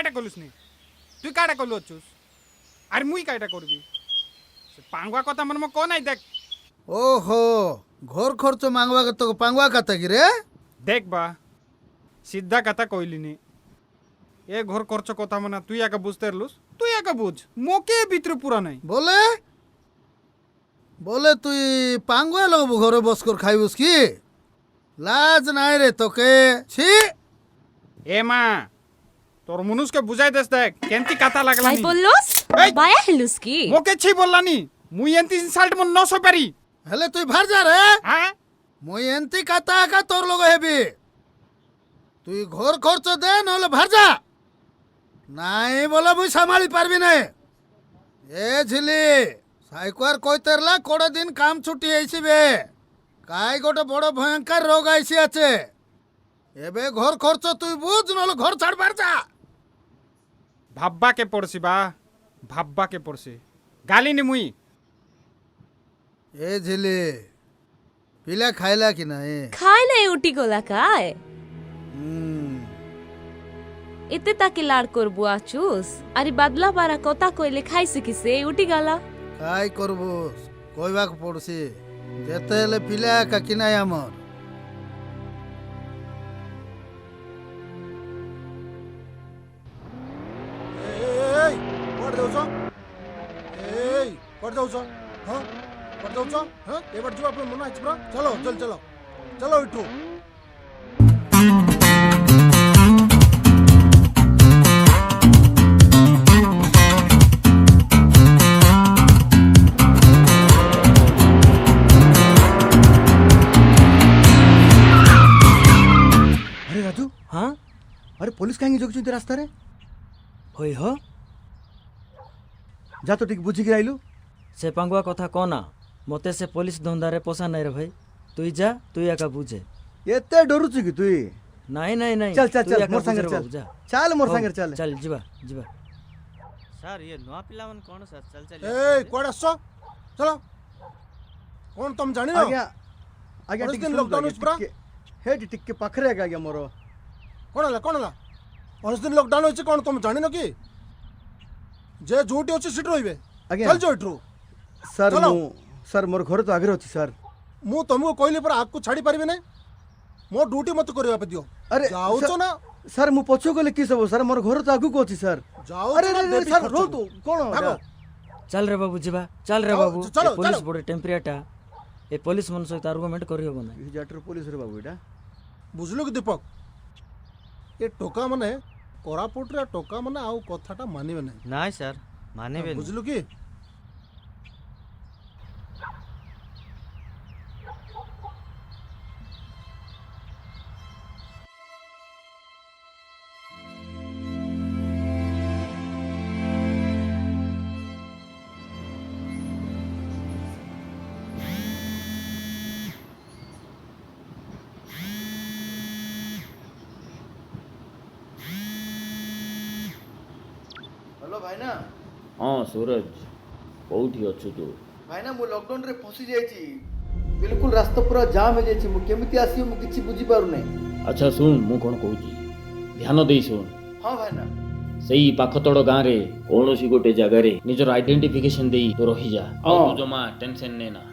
কাটা কলুস নি তুই কাটা কলু অছুস আর মুই কাটা করবি পাঙ্গুয়া কথা মনে ক নাই দেখ ওহো ঘর খরচ মাংবা তো পাঙ্গুয়া কথা কি রে দেখ বা সিদ্ধা কথা কইলিনি এ ঘর খরচ কথা মনে তুই একা বুঝতে পারলুস তুই একা বুঝ মোকে ভিতরে পুরা নাই বলে বলে তুই পাঙ্গুয়া লগবু ঘরে বস কর খাইবুস কি লাজ নাই রে তোকে ছি এ মা তোর মনুষকে বুঝাই দেস দেখ কেনতি কাতা লাগলা তাই নি বললস এই! বায়া হেলুস কি মোকে ছি বললানি মুই এনতি ইনসাল্ট মন নসই পারি হেলে তুই ভার যা রে হ্যাঁ মই এনতি কাতা একা তোর লগে হেবি তুই ঘর খরচ দে নহলে ভার যা নাই বলে মুই সামালি পারবি না এ ঝিলি সাইকুয়ার কইতেরলা কোড়ে দিন কাম ছুটি আইছিবে কাই গোটে বড় ভয়ঙ্কর রোগ আইসি আছে এবে ঘর খরচ তুই বুঝ নহলে ঘর ছাড়বার যা ভাববাকে পড়ছি বা ভাববাকে পড়ছি গালিনি মুই এ ঝিলি পিলা খাইলা কি না এ খায় নাই উটি গোলা খায় হুম, এতে তাকে লাড় করবো আচুস আরে বাদলা পারা কথা কইলে খাইছে কিসে উটি গালা কাই করবো কইবাক পড়ছি যেতে হলে পিলা একা কিনাই আমার এই কোড দেউছ এই কোড দেউছ হ্যাঁ কোড দেউছ হ্যাঁ এবার ଯିବା ଆପଣ ମନ ଅଛି ପରା চলো চল চলো চলো এঠু अरे राजू हाँ अरे पुलिस कहीं जोगुଛନ୍ତି ରାସ୍ତାରେ होई हो ଯା ତ ଟିକେ ବୁଝିକି ଆଇଲୁ से पांगुआ कथा कना मते से पुलिस धंधारे पोसा नहीं रे भाई तुई जा तुई एका बुझे ଏତେ ଡରୁଛୁ କି ତୁଇ नहीं नहीं नहीं चल चल तुई चल एका मोर बुझे संगे रे चल बाबू, जा चल मोर हो, संगे चल चल जीवा जीवा ସାର୍ ଇଏ ନୂଆ ପିଲାମାନେ କ'ଣ ସାର୍ ଚାଲି ଚାଲି ए କୁଆଡେ ଆସଛ ଚलो କଣ ତମ ଜାଣିନ ଆଜ୍ଞା ଆଜ୍ଞା ଅନେକ ଟିକେ ଦିନ ଶୁଣନ୍ତୁ lockdown ଆଜ୍ଞା, ଅଛି ପରା? ଟିକେ ହେଠି ଟିକେ ପାଖରେ ଆଜ୍ଞା ଆଜ୍ଞା ମୋର କଣ ହେଲା 19 ଦିନ ଲକଡାଉନ ଅଛି କଣ ତମ ଜାଣିନ କି ଯେ ଯୋଉଠି ଅଛି ସେଠି ରହିବେ ଆଜ୍ଞା ଚାଲ ଯାଅ ଏଠୁ ସାର୍ ଚलो। ମୁଁ ସାର୍ ମୋର ଘର ତ ଆଗରେ ଅଛି ସାର୍ ମୁଁ ତମକୁ କହିଲି ପରା ଆଗକୁ ଛାଡି ପାରିବି ନାହିଁ ମୋ ଡ୍ୟୁଟି ମତେ କରିବା ପାଇଁ ଦିଅ ଆରେ ଯାଉଛ ସାର୍- ନା ସାର୍ ମୁଁ ପଛକୁ ଗଲେ କି ସବୁ ସାର୍ ମୋର ଘର ତ ଆଗକୁ ଅଛି ସାର୍ ଯାଉଛ ଆରେ ନା ଆରେ, ଦେବି ସାର୍ ଖର୍ଚ୍ଚ। ରୁହନ୍ତୁ କଣ ଭାଗ। ଏଇଟା? चल रे बाबू जीवा चल रे आओ, बाबू चलो, ए पुलिस चलो। बड़े टेम्परेटा ए पुलिस मन सहित आर्गुमेंट करि होबो ना ଏ ଜାଟର ପୋଲିସ ରେ ବାବୁ ଏଇଟା ବୁଝିଲୁ କି ଦୀପକ ଏ ଟୋକା ମାନେ କୋରାପୁଟରେ ଟୋକା ମାନେ ଆଉ କଥାଟା ମାନିବେ ନାହିଁ ନାଇଁ ସାର୍ ମାନିବେନି ବୁଝିଲୁ କି ହ୍ୟାଲୋ ଭାଇନା ହଁ ସୁରଜ କୋଉଠି ଅଛୁ ତୁ ଭାଇନା ମୁଁ ଲକଡାଉନ ରେ ଫସି ଯାଇଛି ବିଲକୁଲ ରାସ୍ତା ପୁରା ଜାମ୍ ହେଇଯାଇଛି ମୁଁ କେମିତି ଆସିବି ମୁଁ କିଛି ବୁଝିପାରୁନି ଆଚ୍ଛା ଶୁଣ ମୁଁ କ'ଣ କହୁଛି ଧ୍ୟାନ ଦେଇ ଶୁଣ ହଁ ଭାଇନା ସେଇ ପାଖତଡ଼ ଗାଁରେ କୌଣସି ଗୋଟେ ଜାଗାରେ ନିଜର ଆଇଡେଣ୍ଟିଫିକେସନ ଦେଇ ତୁ ରହିଯା ଆଉ ତୁ ଜମା ଟେନସନ ନେନା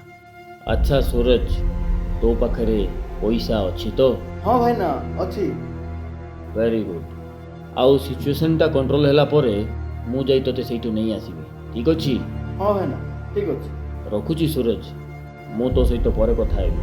ଆଚ୍ଛା ସୁରଜ ତୋ ପାଖରେ ପଇସା ଅଛି ତ ହଁ ଭାଇନା ଅଛି ଭେରି ଗୁଡ୍ ଆଉ ସିଚୁଏସନଟା କଣ୍ଟ୍ରୋଲ ହେଲା ପରେ ମୁଁ ଯାଇ ତୋତେ ସେଇଠୁ ନେଇ ଆସିବି ଠିକ୍ ଅଛି ହଁ ଭାଇନା ଠିକ ଅଛି ରଖୁଛି ସୁରଜ ମୁଁ ତୋ ସହିତ ପରେ କଥା ହେବି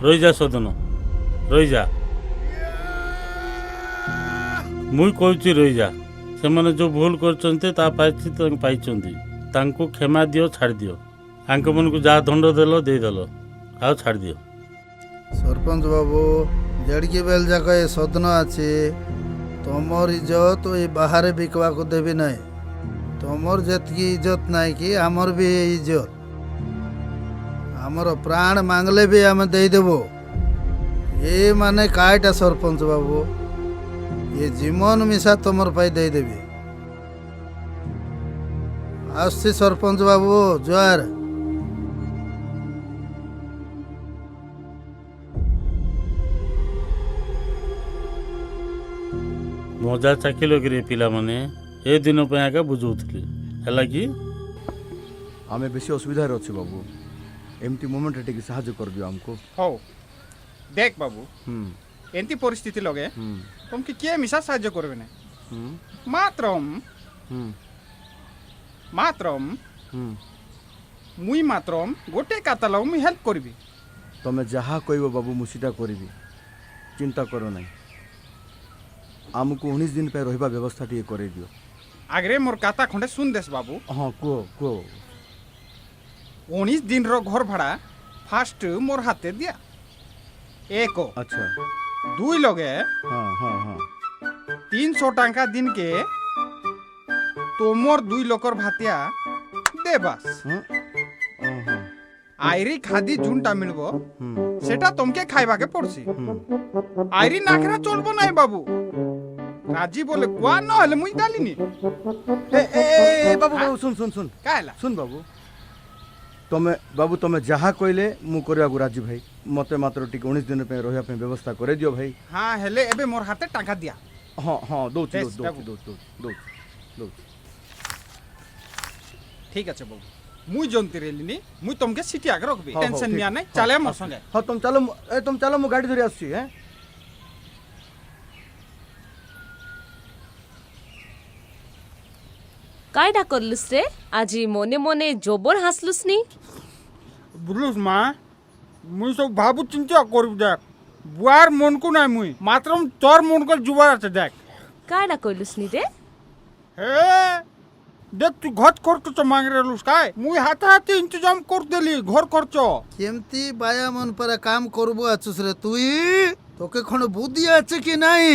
ରହିଯା ସଦନ ରହିଯା ମୁଇଁ କହୁଛି ରହିଯା ସେମାନେ ଯେଉଁ ଭୁଲ କରିଛନ୍ତି ତା ପାଇଛନ୍ତି ତାଙ୍କୁ କ୍ଷମା ଦିଅ ଛାଡ଼ି ଦିଅ ଆଙ୍କମାନଙ୍କୁ ଯାହା ଦଣ୍ଡ ଦେଲ ଦେଇଦେଲ ଆଉ ଛାଡ଼ି ଦିଅ ସରପଞ୍ଚ ବାବୁ ଯେଡ଼ିକି ବେଲ ଯାକ ଏ ସଦନ ଅଛି ତମର ଇଜ୍ଜତ ଏ ବାହାରେ ବିକବାକୁ ଦେବି ନାହିଁ ତମର ଯେତିକି ଇଜ୍ଜତ ନାହିଁ କି ଆମର ବି ଏ ଇଜ୍ଜତ ଆମର ପ୍ରାଣ ମାଗଲେ ବି ଆମେ ଦେଇଦେବୁ ଏ ମାନେ କାଇଟା ସରପଞ୍ଚ ବାବୁ ଏ ଜୀବନ ମିଶା ତମର ପାଇଁ ଦେଇଦେବି ଆସୁଛି ସରପଞ୍ଚ ବାବୁ ଜୁଆର ମଜା ଚାକିଲ କିରେ ପିଲାମାନେ ଏ ଦିନ ପାଇଁ ଆକା ବୁଝଉଥିଲି ହେଲା କି ଆମେ ବେଶୀ ଅସୁବିଧାରେ ଅଛୁ ବାବୁ ଏମିତି ମୋମେଣ୍ଟରେ ଟିକେ ସାହାଯ୍ୟ କରିଦିଅ ଆମକୁ ହଉ দেখ বাবু হুম এমতি পরিস্থিতি লগে হুম তোমাকে কে মিশা সাহায্য করবে না হুম মাত্রম হুম মাত্রম হুম মুই মাত্রম গোটে কাতালাও মুই হেল্প করবি ତମେ ଯାହା କହିବ ବାବୁ ମୁଁ ସେଇଟା କରିବି ଚିନ୍ତା କର ନାହିଁ ଆମକୁ 19 ଦିନ ପାଇଁ ରହିବା ବ୍ୟବସ୍ଥା ଟିକେ କରେଇ ଦିଅ আগে মোর কাতা খন্ডে শুন দেস বাবু ହଁ କୁହ କୁହ 19 দিন ঘর ভাড়া ফার্স্ট মোর হাতে দিয়া এক ଆଚ୍ଛା দুই লগে ହଁ ହଁ ହଁ 300 টাকা দিনকে তোমর দুই লোকর ভাতিয়া দেবাস ହଁ ହଁ আইরি খাদি জুনটা মিলব হুম সেটা তোমাকে খাইবাকে পড়ছি হুম আইরি নাখরা চলবো নাই বাবু রাজি বলে কোয়া নহলে মুই ডালিনি ବାବୁ ବାବୁ ଶୁନ ଶୁନ ଶୁନ কাইলা ଶୁନ ବାବୁ ବାବୁ ତମେ ଯାହା କହିଲେ ମୁଁ କରିବାକୁ ରାଜି ଭାଇ ମତେ ମାତ୍ର ଟିକେ 19 ଦିନ ପାଇଁ ରହିବା ପାଇଁ ବ୍ୟବସ୍ଥା କରେଇ ଦିଅ ଭାଇ হ্যাঁ হেলে এবে মোর হাতে টাকা দিয়া ହଁ ହଁ ଦଉଛି ବେଶ, ଦଉଛି ବାବୁ। ଦଉଛି ଦଉଛି ଦଉଛି ঠিক আছে বাবু মুই জন্তি রেলিনি মুই তোমাকে সিটি আগে রাখবি হও, টেনশন ঠিক। নিয়া নাই হও, চালে হও। মোর সঙ্গে ହଁ ତମେ ଚାଲ ମୁଁ ଗାଡ଼ି ଧରି ଆସୁଛି হ্যাঁ কাইডা করলুস রে আজি মনে মনে জবর হাসলুস নি বুঝলুস মা মুই সব ভাবু চিন্তা করবি দেখ বুয়ার মনকু নাই মুই মাত্র তোর মনকে জুবার আছে দেখ কাইডা কইলুস নি রে হে দেখ তুই ঘর খরচ তো মাঙ্গ রেলুস কাই মুই হাতে হাতে ইন্তজাম কর দেলি ঘর খরচ কেমতি বায়া মন পরে কাম করবো আছুস রে তুই তোকে কোন বুদ্ধি আছে কি নাই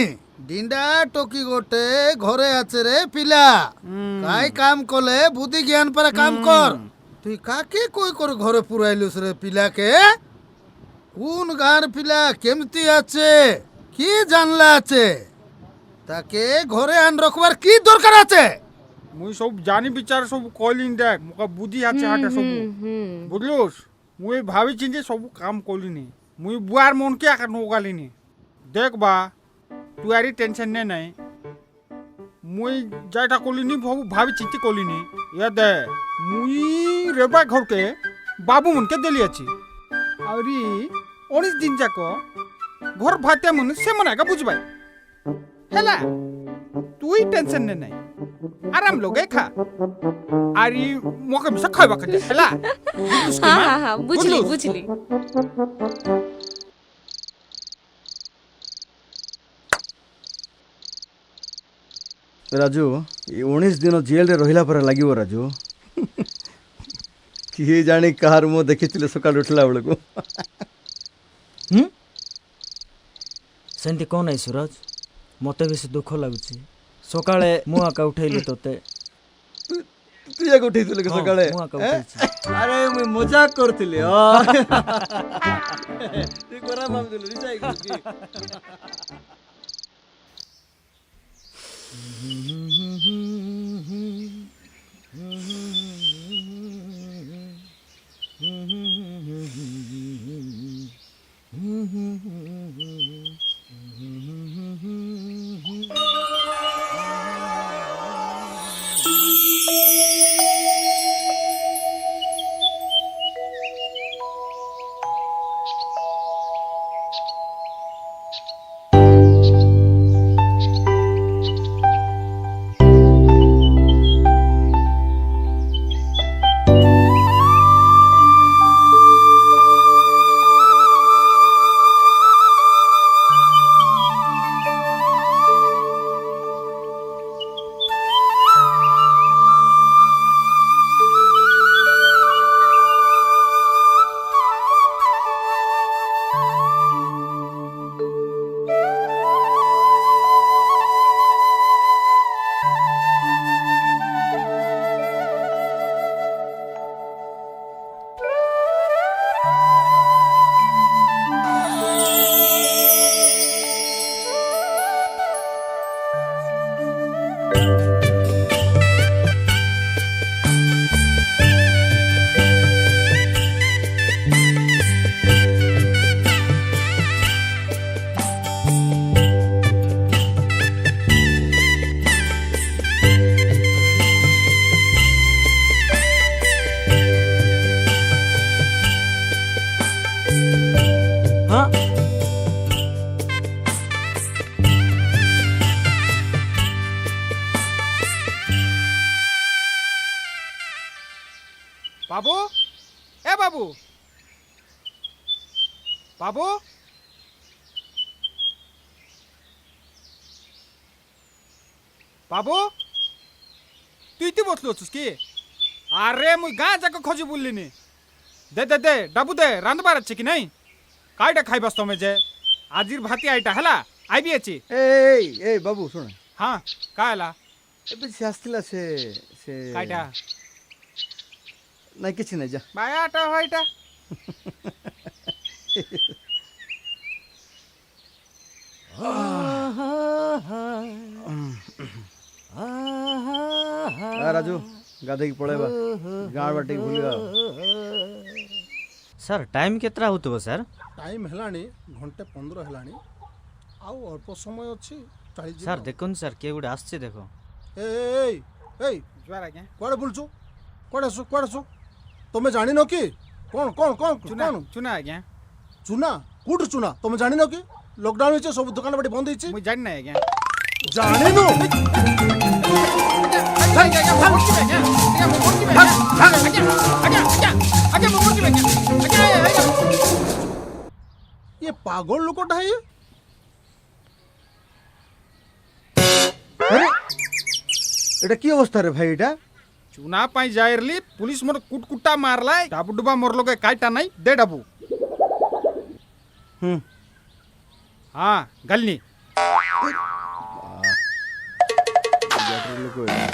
ডিন্ডা টকি গোটে ঘরে আছে রে পিলা কাই কাম কলে বুদ্ধি জ্ঞান পরে কাম কর তুই কাকে কই কর ঘরে পুরাইলুস রে পিলাকে কোন গাঁর পিলা কেমতি আছে কি জানলা আছে তাকে ঘরে আন রাখবার কি দরকার আছে মুই সব জানি বিচার সব কইলিন দেখ মুকা বুদ্ধি আছে হাতে সব বুঝলুস মুই ভাবি চিন্তে সব কাম কলিনি মুই বুয়ার মনকে একা নগালিনি দেখ বা তুই আরি টেনশন নে নাই মুই যাইটা কলিনি ভাবি চিন্তে কলিনি ইয়া দে মুই রেবা ঘরকে বাবু মনকে দেলি আছি আরি 19 দিন যাক ঘর ভাতে মন সে মনে একা বুঝবাই হেলা তুই টেনশন নে নাই আরাম লগে খা আরি মকে মিশা খাইবা কে হেলা হ্যাঁ হ্যাঁ হ্যাঁ বুঝলি বুঝলি ରାଜୁ ଏ 19 ଦିନ ଜେଲରେ ରହିଲା ପରେ ଲାଗିବ ରାଜୁ କିଏ ଜାଣି କାହାର ମୁଁ ଦେଖିଥିଲେ ସକାଳୁ ଉଠିଲା ବେଳକୁ ସେମିତି କ'ଣ ନାହିଁ ସୁରଜ ମୋତେ ବେଶୀ ଦୁଃଖ ଲାଗୁଛି ସକାଳେ ମୁଁ ଆକା ଉଠେଇଲି ତୋତେ ତୁ ଯାକ ଉଠେଇଥିଲୁ କି ସକାଳେ ମୁଁ ଆକା ଉଠେଇଛି ଆରେ ମୁଁ ମଜାକ କରୁଥିଲି ତୁ ଖରାପ ଭାବୁଥିଲୁ ରିସାଇ କରୁଛି ए बाबू बाबू बाबू তুই ইতি বসলো আছিস কি আরে মুই গাঁ যাকে খোঁজি বললিনি দে দে দে ডাবু দে রাঁধবার আছে কি নাই কাইটা খাইবাস তুমি যে আজির ভাতি আইটা হেলা আইবি আছি এই এই বাবু শোন হ্যাঁ কা হেলা ଏବେ ସେ ଆସିଥିଲା ସେ কাইটা ନାଇଁ କିଛି ନାହିଁ ଯା বায়াটা হইটা ରାଜୁ ଗାଧେଇକି ପଳେଇବା ଗାଁ ବାଟିକି ବୁଲିବା ସାର୍ ଟାଇମ୍ କେତେଟା ହେଉଥିବ ସାର୍? ଟାଇମ୍ ହେଲାଣି ଘଣ୍ଟେ 15 ହେଲାଣି ଆଉ ଅଳ୍ପ ସମୟ ଅଛି ଚାଳିଯିବ। ସାର୍ ଦେଖନ୍ତୁ ସାର୍ କିଏ ଗୋଟେ ଆସିଛି ଦେଖ। ଏଇ ଏଇ জুয়ার আগে କୁଆଡ଼େ ବୁଲୁଛୁ କୁଆଡ଼େ ଆସୁ ତମେ ଜାଣିନ କି କ'ଣ କ'ଣ କ'ଣ চুনা କ'ଣ চুনা আগে ଚୁନା କୋଉଠି ଚୁନା ତମେ ଜାଣିନ କି ଲକଡାଉନ ହେଇଛି ସବୁ ଦୋକାନ ବାଡ଼ି ବନ୍ଦ ହେଇଛି মুই জানি না আগে ଜାଣିନୁ ଇଏ ପାଗଳ ଲୋକଟା ଇଏ আরে এটা কি অবস্থা রে ভাই এটা চুনা পাই যাইরলি পুলিশ মোর কুটকুটা মারলাই ডাবু ডুবা মোর লগে কাইটা নাই দে ডাবু হুম হ্যাঁ গলনি ব্যাটারি লোক এটা।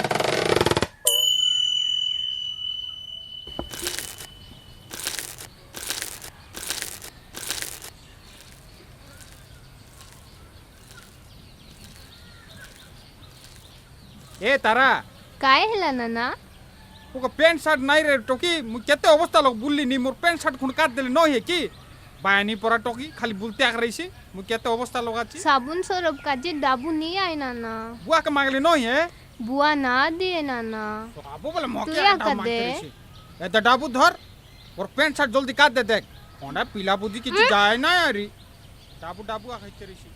এ তারা काय ହେଲା नाना ওকে প্যান্ট শার্ট নাই রে টকি মু কেতে অবস্থা লোক বুললি নি মোর প্যান্ট শার্ট খুন কাট দেলে নয় কি বায়ানি পরা টকি খালি বুলতে আগ রইছি মু কেতে অবস্থা লোকাছি साबुन सौरभ काजे डाबू नहीं आए नाना বুয়া কে মাগলি নয় হে बुआ ना दिए नाना আবু বলে মকে তুই আর ডাব কাট মাগতে দে। রইছি এতে ডাবু ধর ওর প্যান্ট শার্ট জলদি কাট দে দেখ কোনটা পিলা বুদ্ধি কিছু যায় না আরি ডাবু ডাবু খাইতে রইছি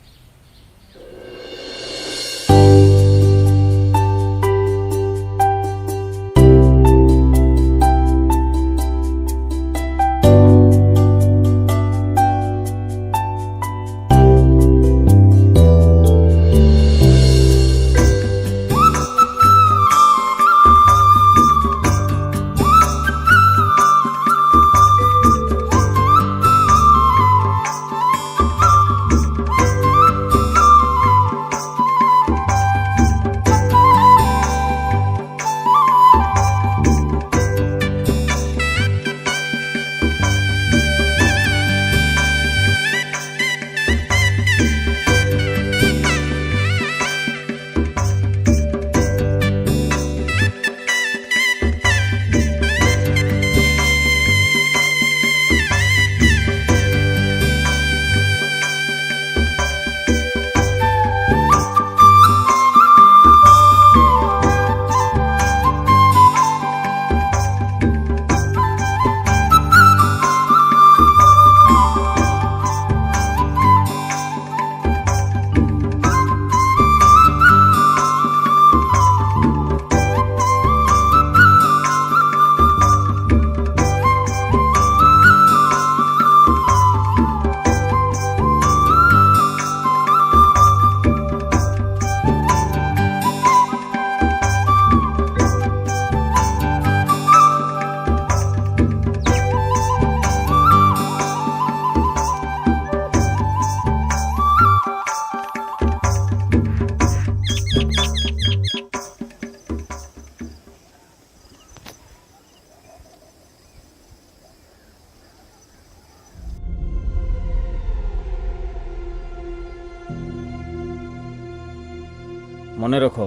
ମନେ ରଖ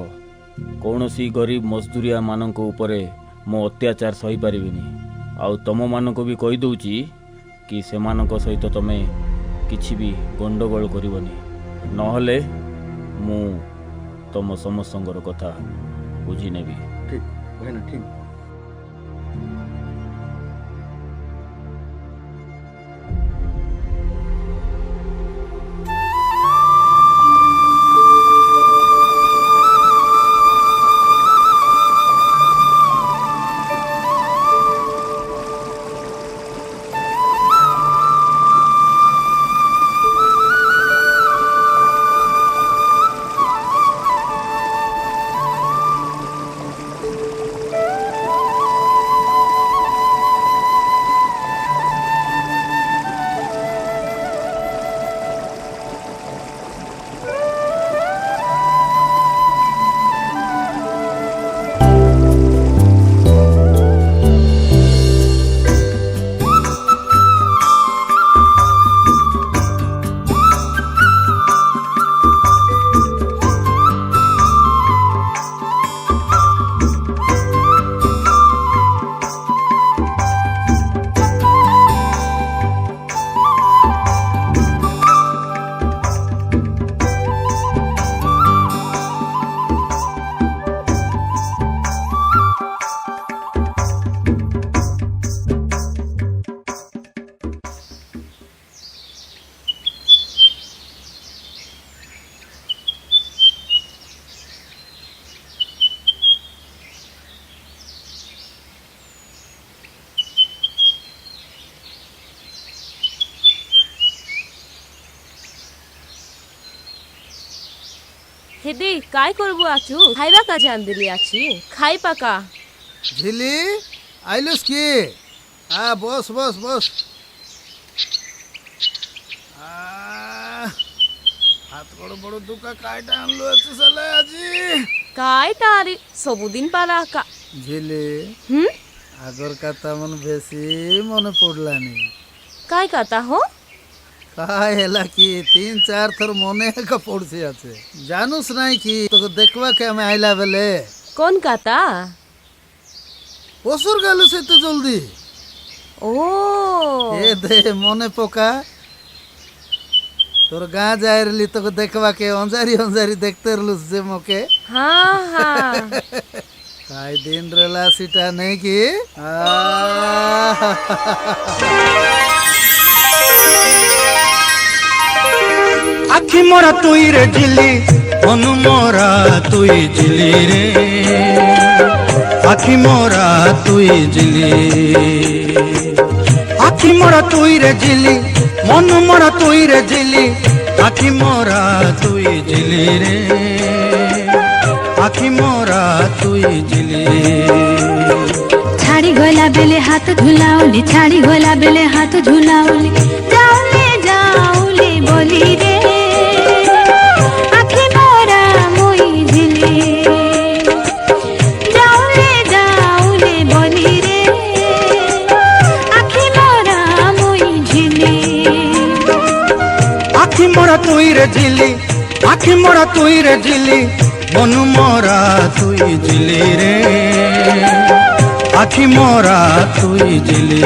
କୌଣସି ଗରିବ ମଜଦୁରିଆ ମାନଙ୍କ ଉପରେ ମୁଁ ଅତ୍ୟାଚାର ସହିପାରିବିନି ଆଉ ତମମାନଙ୍କୁ ବି କହିଦେଉଛି କି ସେମାନଙ୍କ ସହିତ ତମେ କିଛି ବି ଗଣ୍ଡଗୋଳ କରିବନି ନହେଲେ ମୁଁ ତମ ସମସ୍ତଙ୍କର କଥା ବୁଝିନେବି। ঠিক ভাইনা ঠিক হেদে কাই করবো আচু খাইবা কাজে আনদিলি আছি খাই পাকা ঝিলি আইলুস কি বস বস বস হাত বড় বড় দুকা কাইটা আনলো আছে সালে আজি কাই তারি সবুদিন পারা কা ঝিলি হুম আগর কথা মন বেশি মনে পড়লানি কাই কাতা হো কাই হেলা কি 3-4 থর মনে একা পড়ছে আছে জানুস নাই কি তোকে দেখবা কে আমি আইলা বেলে কোন কাতা পশুর গেল সে তো জলদি ও এ দে মনে পোকা তোর গা যাইরলি তোকে দেখবা কে অঞ্জারি অঞ্জারি দেখতে রলুস যে মোকে হ্যাঁ হ্যাঁ কাই দিন রেলা সিটা নেই কি আখি মোরা তুই রে ঝিলি মনু মোরা তুই ঝিলি রে আখি মোরা তুই ঝিলি আখি মোরা তুই রে ঝিলি মনু মোরা তুই রে ঝিলি আখি মোরা তুই ঝিলি রে আখি মোরা তুই ঝিলি ছাড়ি গলা বেলে হাত ঝুলাওলি ছাড়ি গলা বেলে হাত ঝুলাওলি যাওলে যাওলে বলি রে আখি মোরা মই ঝিলি যাওলে যাওলে বলি রে আখি মোরা মই ঝিলি আখি মোরা তুই রে ঝিলি আখি মোরা তুই রে ঝিলি মনু মোরা তুই ঝিলি রে আখি মোরা তুই ঝিলি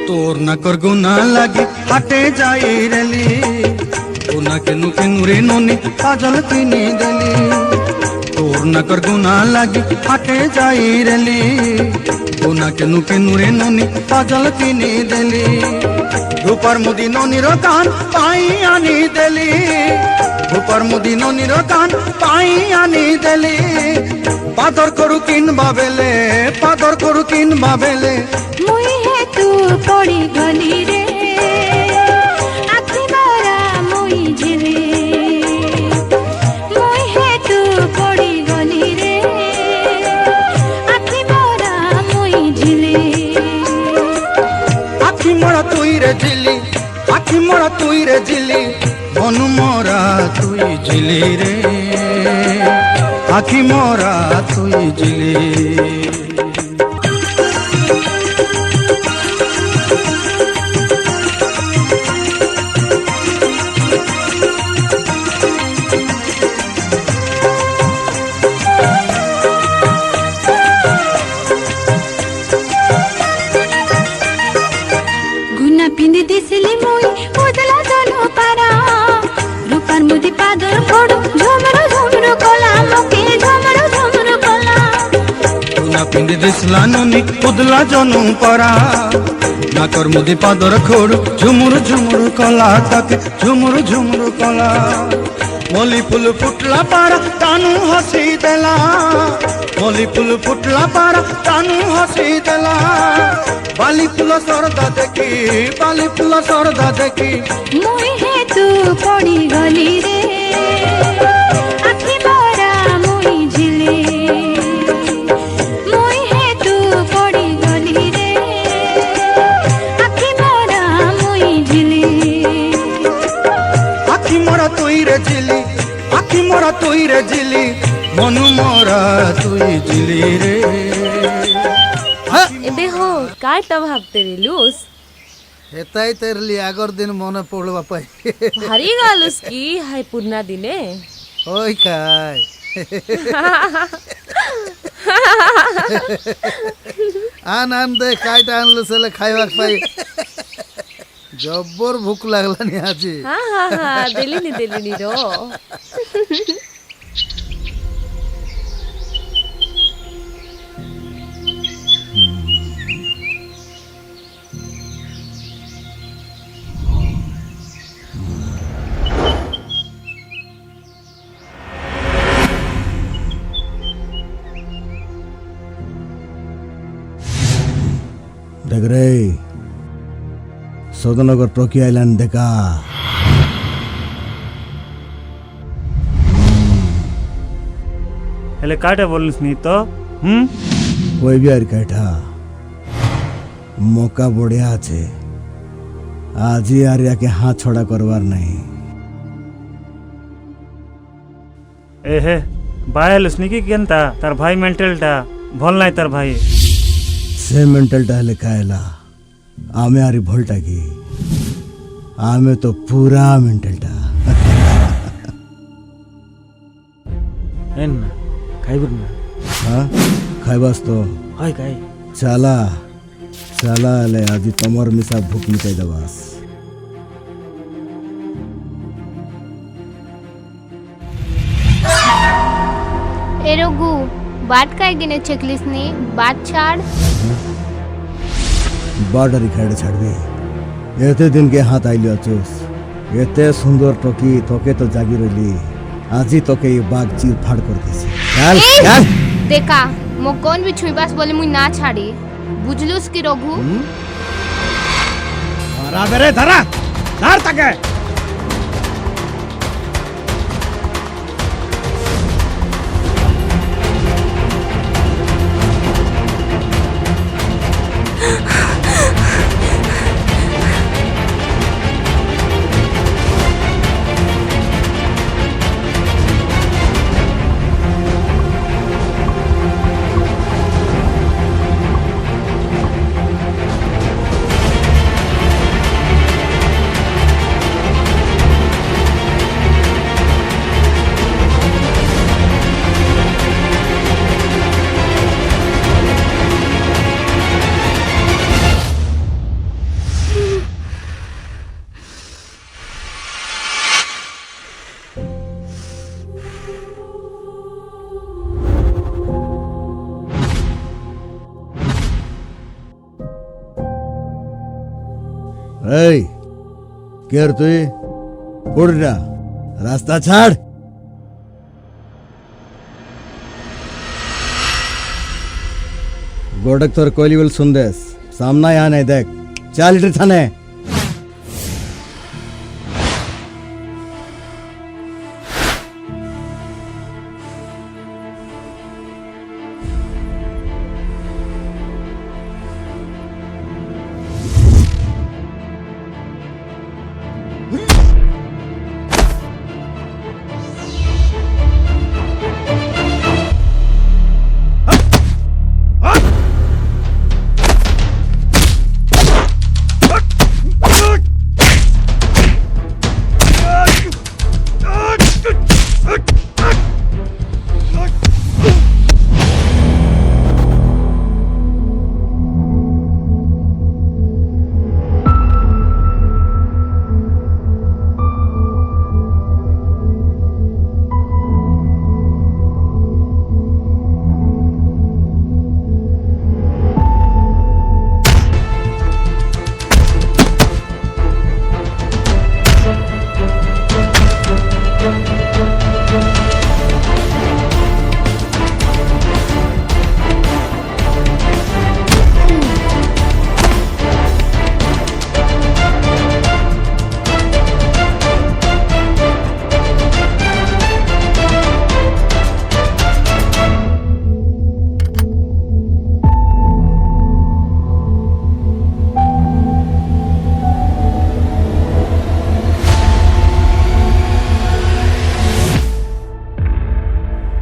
তোর না কর গুনা লাগে হাটে যাই রেলি ওনা কেনু কেনু রে ননি পাজল কিনে দেলি তোর না কর গুনা লাগে হাটে যাই রেলি ওনা কেনু কেনু রে ননি পাজল কিনে দেলি রূপার মুদি ননির কান পাই আনি দেলি রূপার মুদি ননির কান পাই আনি দেলি পাদর করু কিনবা বেলে পাদর করু কিনবা বেলে মুই হেতু পড়ি গলি রে আখি মোরা মই ঝিলি মুই হেতু পড়ি গলি রে আখি মোরা মই ঝিলি আখি মোরা তুই রে ঝিলি আখি মোরা তুই রে ঝিলি মনু মোরা তুই ঝিলি রে আখি মোরা তুই ঝিলি গুনা পিঁধে দিছিলি মুই উদলা জনু পারা রূপার মুদি পাদর পড়ু ঝুমরু ঝুমরু কলা মুখে ঝুমরু ঝুমরু কলা তুনা পিঁধে দিসলা ননি উদলা জনু পরা নাকর মুদি পাদর খোড় ঝুমুর ঝুমুর কলা তাকে ঝুমুর ঝুমুর কলা মলি ফুল ফুটলা পারা তানু হসি দেলা মলি ফুল ফুটলা পারা তানু হসি দেলা বালি ফুল সরদা দেখি বালি ফুল সরদা দেখি মুই হেতু পড়ি গলি রে আখি মোরা মুই ঝিলি মুই হেতু পড়ি গলি রে আখি মোরা মুই ঝিলি আখি মোরা তুই রে ঝিলি আখি মোরা তুই রে ঝিলি মনু মোরা তুই ঝিলি রে এবে হো কাইটা ভাবতে রিলুস হেতাই তেরলি আগর দিন মনে পড়বা পাই ভারী গালুস কি হাই পুরনা দিনে ওই কাই আন দে কাইটা আনলো সেলে খাইবাক পাই জব্বর ভুক লাগলানি আজি হ্যাঁ হ্যাঁ হ্যাঁ দিলিনি রো देख रे सौदनगर प्रकी आइलैंड देखा हेले काटे बोलनी तो कोई भी आर कैठा मौका बढ़िया আছে आज ही आर्या के हाथ छोड़ा करवार नहीं एहे बायल स्निकी केनता तार भाई मेंटलटा भल नाही तार भाई से मेंटलटा हेले कायला आमे आरी भोलटा की आमे तो पूरा मेंटलटा एन खाइबुर ना हाँ खाइबास तो हाय खाइ चला चला ले आज तमर मिसा भूख मिटाई दबास ए रघु बाट काय गिने चेकलिस ने बाट छाड़ बाडरी खाड़े छाड़बी एते दिन के हाथ आइलियो चूस एते सुंदर टोकी तोके तो जागी रही आज ही तोके ये बाग चीर फाड़ कर देसी चल चल देखा मो कौन भी छुईबास बोले मुई ना छाड़ी बुझलुस की रघु धरा बेरे धरा धर तके केर तुई उड़ना रास्ता छाड़ गोडक तोर कोयली बोल सुंदेस सामना यहाँ नहीं देख 4 लीटर थाने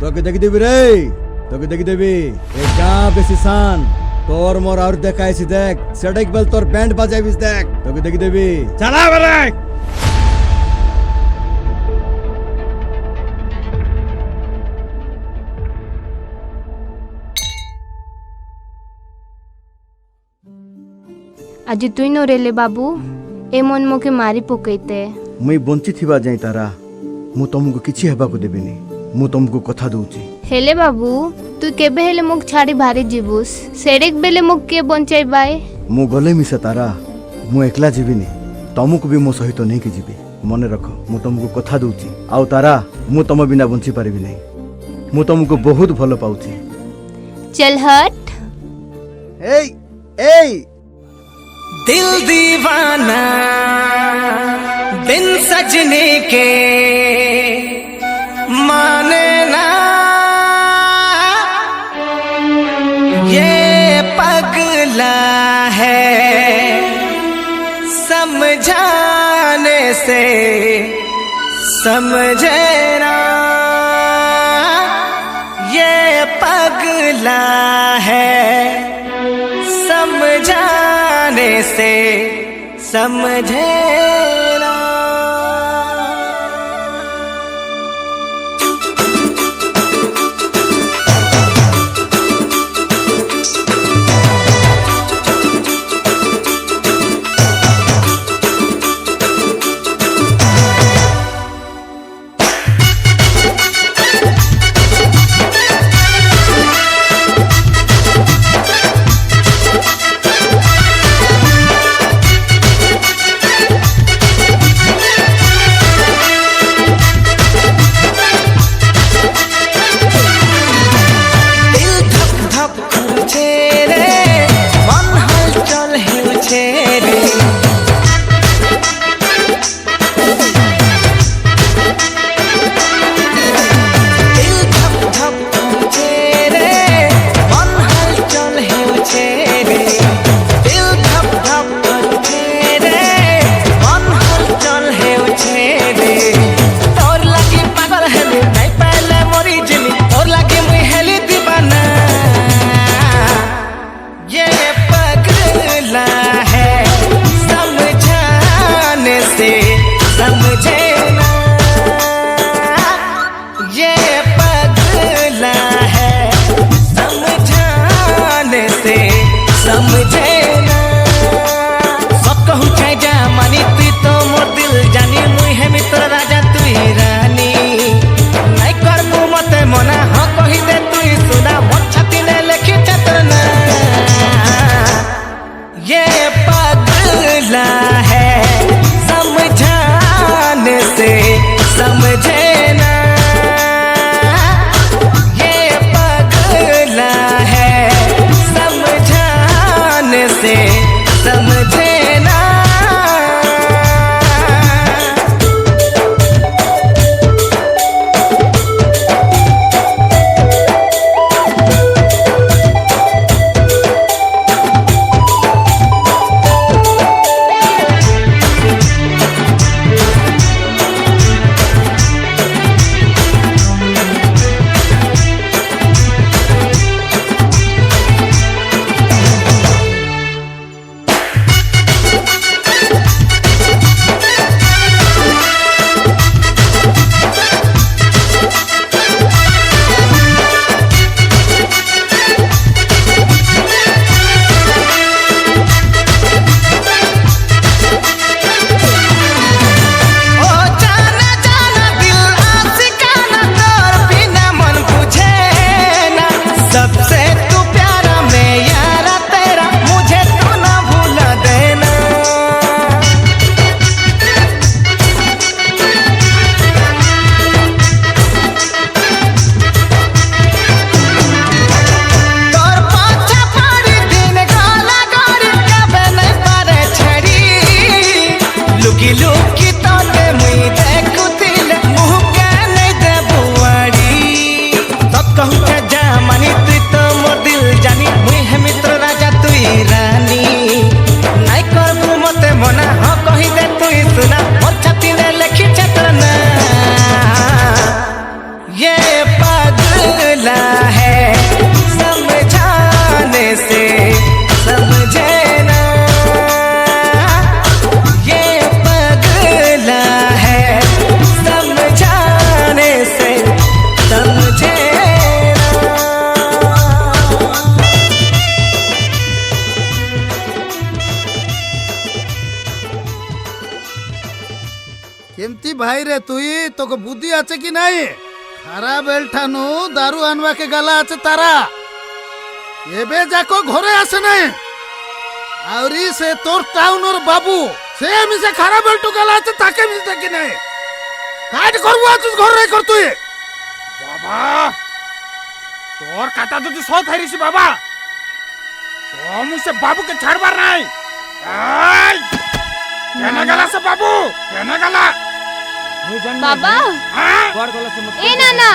তোকে দেখি দেবি রে তোকে দেখি দেবি এটা বেশি শান তোর মোর আর দেখাইছি দেখ সেটাই বল তোর ব্যান্ড বাজাইবিস দেখ তোকে দেখি দেবি চালা বেরে आज तुई नो रेले बाबू ए मन मोके मारी पकईते मुई बंची थिबा जाई तारा मु तुमको किछि हेबा को देबिनी मु तुमको कथा दूची हेले बाबू तू केबे हेले मुक छाड़ी भारी जीबुस सेडेक बेले मुक के बंचाई बाय मु गले मिसे तारा मु एकला जीबिनी तुमको भी मो सहित नहीं कि जीबी मन रख मु तुमको कथा दूची आउ तारा मु तुम बिना बंची पारिबी नहीं मु तुमको बहुत भलो पाउची चल हट एई एई दिल दीवाना बिन सजने के माने ना, ये पगला है समझाने से समझे ना, ये पगला है समझाने से समझे ना। केमती भाई रे तुई तो को बुद्धि আছে কি নাই খারা বেলঠানু দারু আনবা কে গালা আছে তারা এবে যাকো ঘরে আসে নাই আউরি সে তোর টাউনর বাবু সে মিছে খারা বেলটু গালা আছে তাকে মিছে কি নাই কাট করবো আছিস ঘরে কর তুই বাবা তোর কাটা যদি সৎ হারিছি বাবা তো মুছে বাবুকে ছাড়বার নাই केना गला से बाबू केना गला मुई जान बाबा कुआर गला से मत ए नाना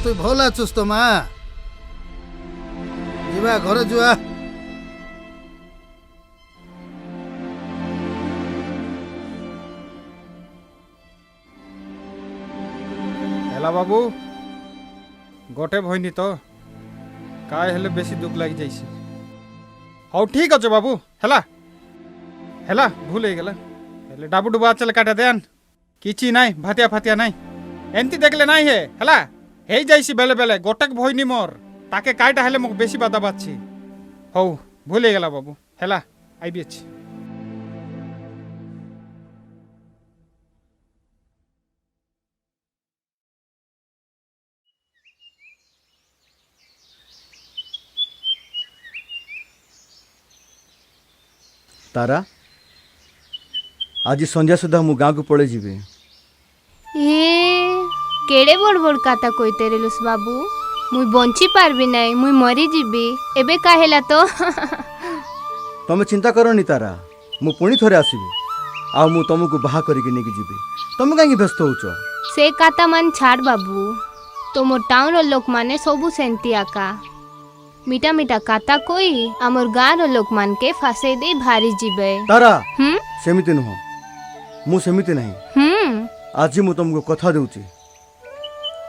তুই ভাল আছিস তো মা যা ঘরে যা हेला बाबू गोटे भईनी तो काय हेले बेसी दुख लगी जाइसी हौ ठीक अच्छे बाबू हेला हेला भूल हो गला हेले डाबू डुबा चल काटा देन किछि नाई भातिया फातिया नाई एंती देखले नाई हे हेला हेई जाइसी बेले बेले गोटक भईनी मोर ताके कायटा हेले मक बेसी बादा बाछि हौ भूल हो गला बाबू हेला आइबी अछि तारा आज संध्या सुधा मु गाँव को पड़े जीवे केड़े बड़ बड़ काता कहते रेलुस बाबू मुई बंची पारबी नाई मुई मरी जीबी एबे काहेला तो तमे चिंता करनी तारा मु पुणी थरे आसीबी आ मु तुमको बाहा करके नेकी जीबी तमे काहे व्यस्त होचो से काता मान छाड़ बाबू तुम टाउन रो लोक माने सबु सेंती आका मीठा मीठा काता कोई आमर गाँव रो लोक मान के फासे दे भारी जीबे तारा सेमिति नुह मु सेमिति नहीं आज मु तुमको कथा देउची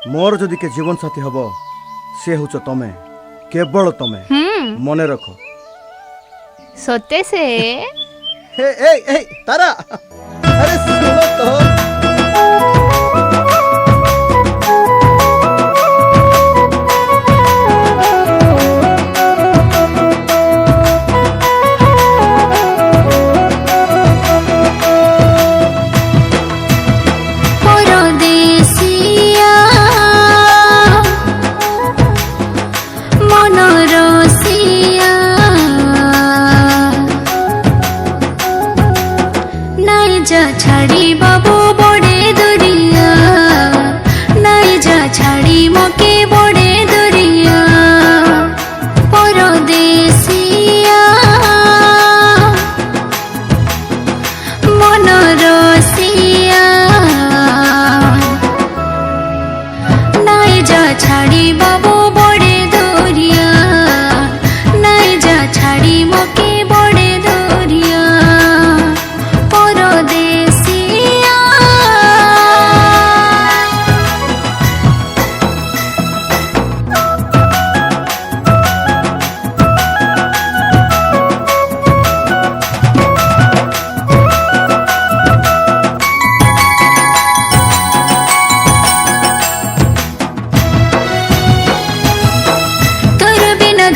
मोर जदि के जीवन साथी हबो से होचो तमे केवल तमे मने रखो सत्य से हे ए तारा अरे सुनो तो छाड़ी बाबू बड़े दुरिया नहीं जा छाड़ी मके बड़े दुरिया परदेसिया मनरसिया नहीं जा छाड़ी बाबू बड़े दुरिया नहीं जा छाड़ी मके बड़े दुरिया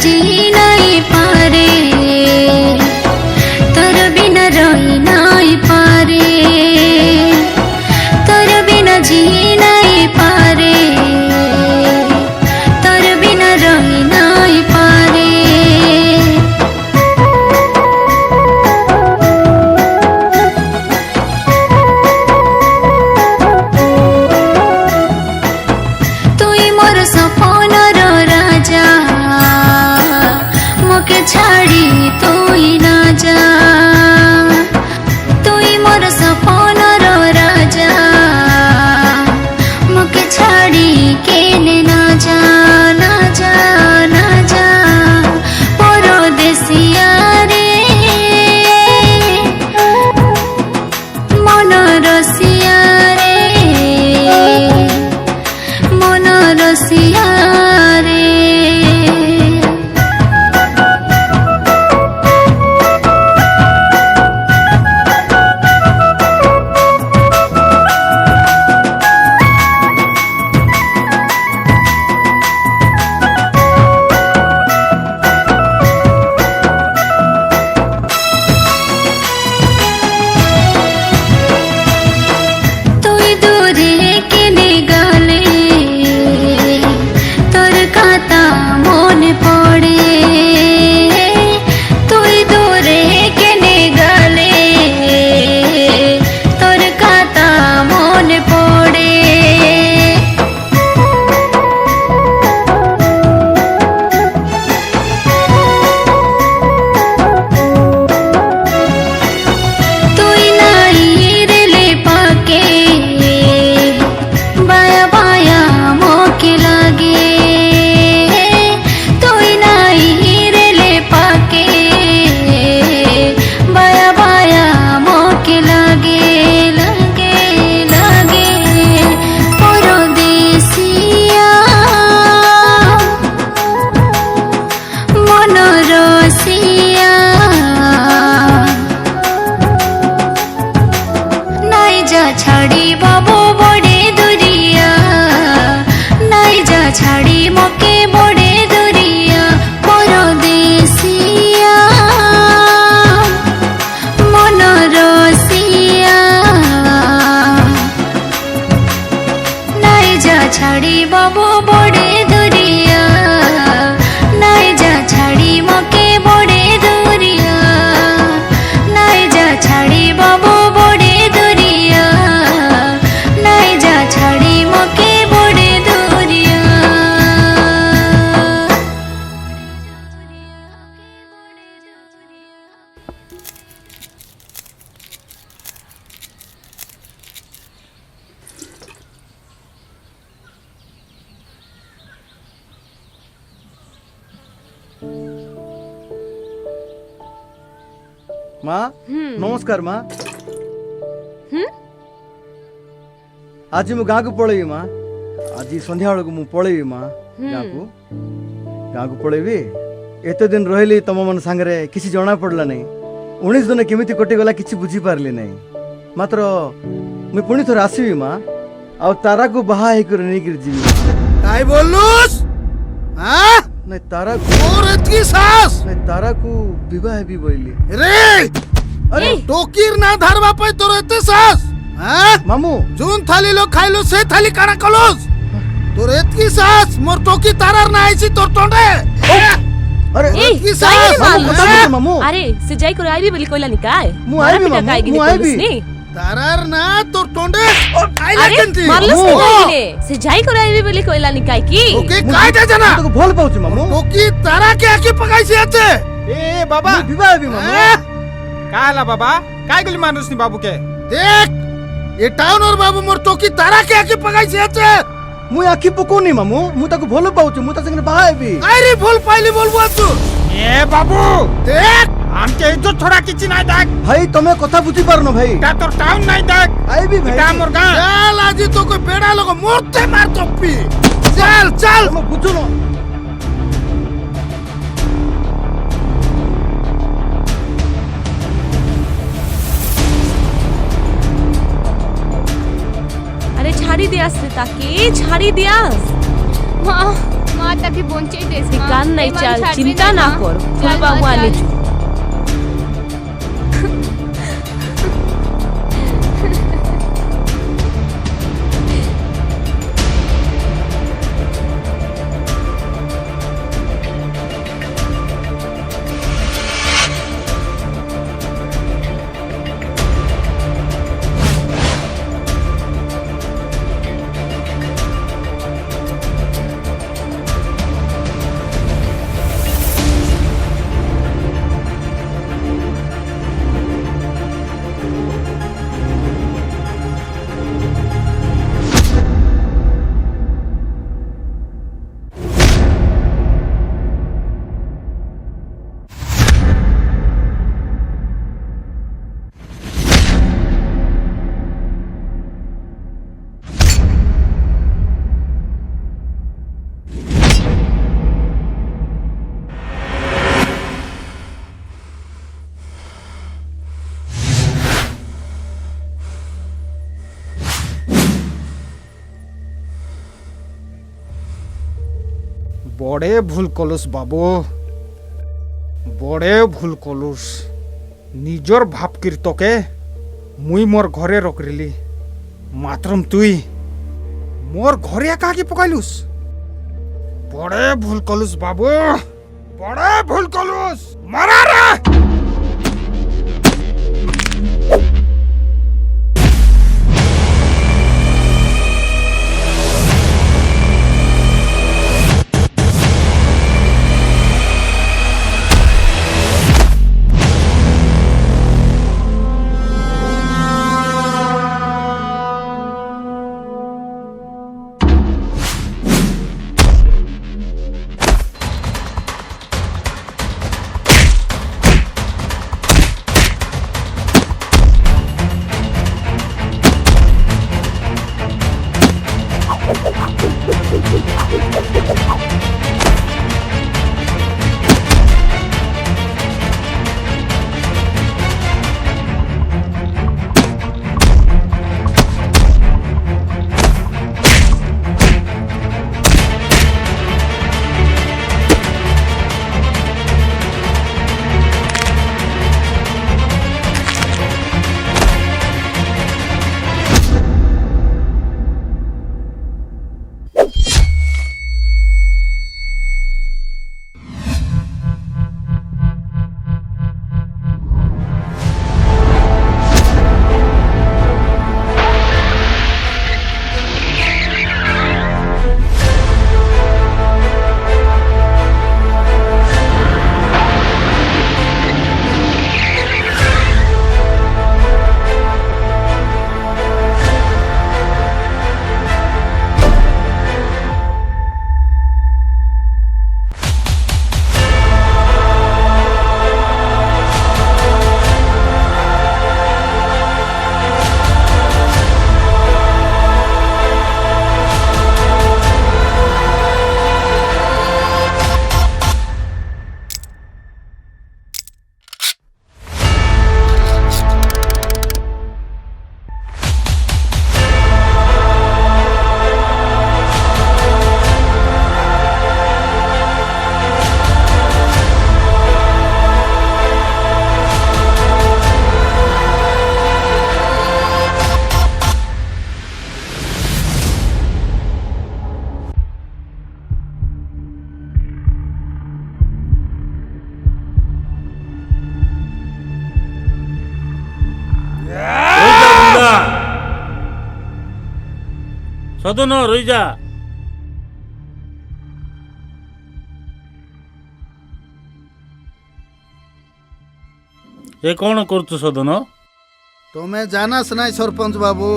जी नहीं पारे तर बिना रही नहीं पारे तर बिना जी नहीं पारे तर बिना रही नहीं पारे तुई मोर सपन राजा मोके छाड़ी तुई ना जा तुई मोर सपन रो राजा ছাড়ি বাবু বড়ে দুরিয়া নাই যা ছাড়ি মকে বড়ে দুরিয়া নাই যা ছাড়ি বাবু বড়ে দুরিয়া নাই যা ছাড়ি মকে বড়ে দুরিয়া মা নমস্କାର মା ଆଜି ମୁଁ ଗାଁକୁ ପଳେଇବି ମା ଆଜି ସନ୍ଧ୍ୟା ବେଳକୁ ମୁଁ ପଳେଇବି ମା ଗାଁକୁ ପଳେଇବି ଏତେ ଦିନ ରହିଲି ତମ ମାନ ସାଙ୍ଗରେ କିଛି ଜଣା ପଡ଼ିଲା ନାହିଁ 19 ଦିନ କେମିତି କଟିଗଲା କିଛି ବୁଝିପାରିଲି ନାହିଁ ମାତ୍ର ମୁଁ ପୁଣି ଥରେ ଆସିବି ମା ଆଉ ତାରାକୁ ବାହା ହେଇକରି ନେଇକରି ଯିବି काय बोललूस हाँ ନାଇଁ ତାରାକୁ और इतकी सास ନାଇଁ ତାରାକୁ ବିବାହ ହେବି ବୋଇଲି रे अरे टोकीर ना धरवा पे तोर एते सास हाँ ମାମୁଁ जून थाली लो खाइलो से थाली काना कलोस तोर एतकी सास मोर टोकी तारार ना आईसी तोर टोंडे अरे एतकी काय सास रे मालूस? କଥା କହୁଛ ମାମୁଁ अरे से जाई को आईबी बोली कोइला निकाय ମୁଁ ଆଇବି ମାମୁଁ ମୁଁ ଆଇବି तारार ना तोर टोंडे काय अरे लागेंती मालूस नहीं कहले से जाई को आईबी बोली कोइला निकाय की ओके काय दे जना ତାକୁ ଭଲ ପାଉଛି ମାମୁଁ टोकी तारा के आके पकाईसी आते ए बाबा ମୁଁ ବିବାହ ହେବି ମାମୁଁ का हला बाबा काय गली मानुस नि बाबू के देख ये टाउन और बाबू मोर टोकी तारा के आके पकाईसी आते ମୁଁ ଆଖି ପକଉନି ମାମୁଁ ମୁଁ ତାକୁ ଭଲ ପାଉଛି ମୁଁ ତା ସାଙ୍ଗରେ ବାହା ହେବି काय रे भूल पाइली बोलबो तू ए बाबू देख आमके इज्जत छोड़ा किछि नाही देख ଭାଇ ତମେ କଥା ବୁଝି ପାରୁନ ଭାଇ ता तोर टाउन नाही देख ଆଇବି ଭାଇ ता मोर गां चल आज तो कोई बेड़ा लोग मोरते मार टोपी चल चल ତମେ ବୁଝୁନ अरे छाड़ी दियास रे ताके छाड़ी दियास মা তাকে বঞ্চাই দেস से कान नहीं चल चिंता ना कर फुल बाबू आले छु बड़े भूल कलुस बाबू बड़े भूल कलुस निजर भाप कीर्तके मुई मोर घरे रखरिली मात्रम तुई मोर घरे काकी पकाइलुस बड़े भूल कलुस बाबू बड़े भूल कलुस मारा रे ସଦନ ରହିଯା। ଏ କ'ଣ କରୁଛୁ ସଦନ? তুমি জানাস নাই সরপঞ্চ বাবু,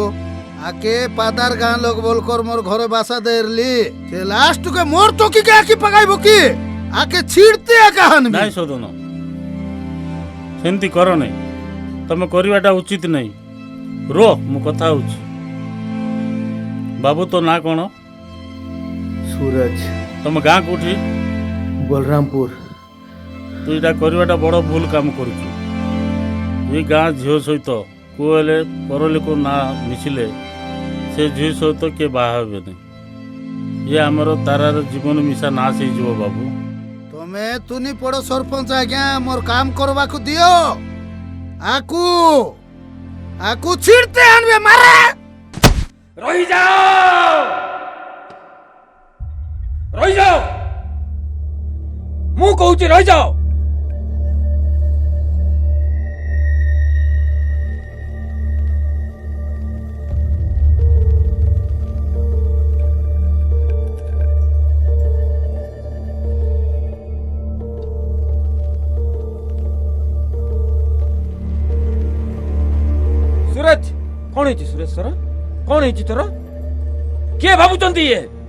আকে পাদার গাঁ লোক বলকর মোর ঘরে বাসা দেরলি সে লাস্টকে মোর চকিকে আকি পাকাইব কি আকে ছিড়তে একা হানবি। ନାଇଁ ସଦନ, ସେମିତି କର ନାହିଁ। ତମେ କରିବାଟା ଉଚିତ ନାହିଁ। ରୁହ, ମୁଁ କଥା ହେଉଛି। ବାବୁ ତୋ ନାଁ କ'ଣ? सूरज। ତମ ଗାଁ କୋଉଠି? बलरामपुर। ତୁ ଏଇଟା କରିବାଟା ବଡ଼ ଭୁଲ କାମ କରୁଛୁ। ଏ ଗାଁ ଝିଅ ସହିତ କେଉଁ ହେଲେ ପରଲୋକ ନାଁ ମିଶିଲେ ସେ ଝିଅ ସହିତ କିଏ ବାହା ହେବେନି। ଇଏ ଆମର ତାରାର ଜୀବନ ମିଶା ନାଶ ହେଇଯିବ ବାବୁ। তুমি তুনি পড়ো সরপঞ্চ আজ্ঞা মোর কাম করবাকু দিও। আকু আকু ছিড়তে আনবে মারে। ରହିଯାଅ ମୁଁ କହୁଛି ରହିଯାଅ। ସୁରଜ, କ'ଣ ହେଇଛି ସୁରେଶ ତୋର? କ'ଣ ହେଇଛି ତୋର? କିଏ ଭାବୁଛନ୍ତି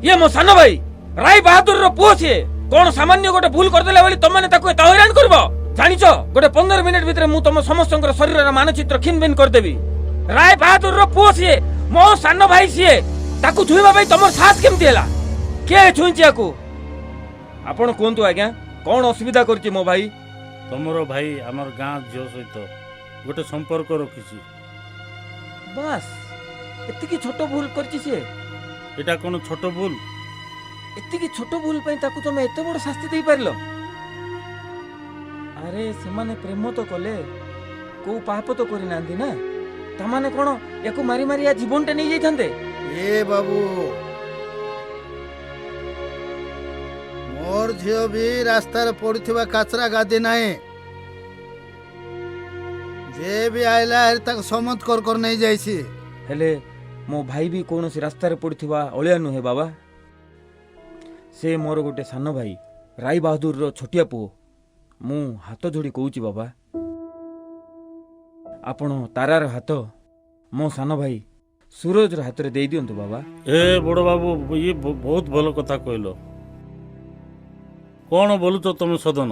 ଇଏ ମୋ ସାନ ଭାଇ ରାୟ ବାହାଦୁରର ପୁଅ ସିଏ। କ'ଣ ସାମାନ୍ୟ ଗୋଟେ ଭୁଲ କରିଦେଲା ବୋଲି ତମେ ତାକୁ ଏତେ ହଇରାଣ କରିବ? ଜାଣିଛ ଗୋଟେ 15 ମିନିଟ୍ ଭିତରେ ମୁଁ ତମ ସମସ୍ତଙ୍କର ଶରୀରର ମାନଚିତ୍ର ଖିନଭିନ କରିଦେବି। ରାୟ ବାହାଦୁରର ପୁଅ ସିଏ, ମୋ ସାନ ଭାଇ ସିଏ। ତାକୁ ଛୁଇଁବା ପାଇଁ ତମର ସାହସ କେମିତି ହେଲା? କିଏ ଛୁଇଁଛି ୟାକୁ? ଆପଣ କୁହନ୍ତୁ ଆଜ୍ଞା, କ'ଣ ଅସୁବିଧା କରିଛି ମୋ ଭାଇ? ତମର ଭାଇ ଆମର ଗାଁ ଝିଅ ସହିତ ଗୋଟେ ସମ୍ପର୍କ ରଖିଛି। ବାସ୍, ଏତିକି ଛୋଟ ଭୁଲ କରିଛି ସିଏ। ଏଇଟା କ'ଣ ଛୋଟ ଭୁଲ? ଏତିକି ଛୋଟ ଭୁଲ ପାଇଁ ତାକୁ ତମେ ଏତେ ବଡ଼ ଶାସ୍ତି ଦେଇପାରିଲ? ଆରେ ସେମାନେ ପ୍ରେମ ତ କଲେ, କୋଉ ପାପ ତ କରିନାହାନ୍ତି ନା। ତାମାନେ କ'ଣ ୟାକୁ ମାରି ମାରି ୟା ଜୀବନଟା ନେଇଯାଇଥାନ୍ତେ? এ বাবু মোর ঝিও বি রাস্তার পড়িথিবা কাচরা গাদি নাই। যে বি আইলা হের তাকে সমত কর কর নেই যাইছি। ହେଲେ ମୋ ଭାଇ ବି କୌଣସି ରାସ୍ତାରେ ପଡ଼ିଥିବା ଅଳିଆ ନୁହେଁ ବାବା। ସେ ମୋର ଗୋଟେ ସାନ ଭାଇ, ରାୟ ବାହାଦୁରର ଛୋଟିଆ ପୁଅ। ମୁଁ ହାତ ଯୋଡ଼ି କହୁଛି ବାବା, ଆପଣ ତାରାର ହାତ ମୋ ସାନ ଭାଇ ସୁରଜର ହାତରେ ଦେଇ ଦିଅନ୍ତୁ ବାବା। ଏ ବଡ଼ ବାବୁ, ଇଏ ବହୁତ ଭଲ କଥା କହିଲ। କ'ଣ ବୋଲୁଛ ତମେ ସଦନ?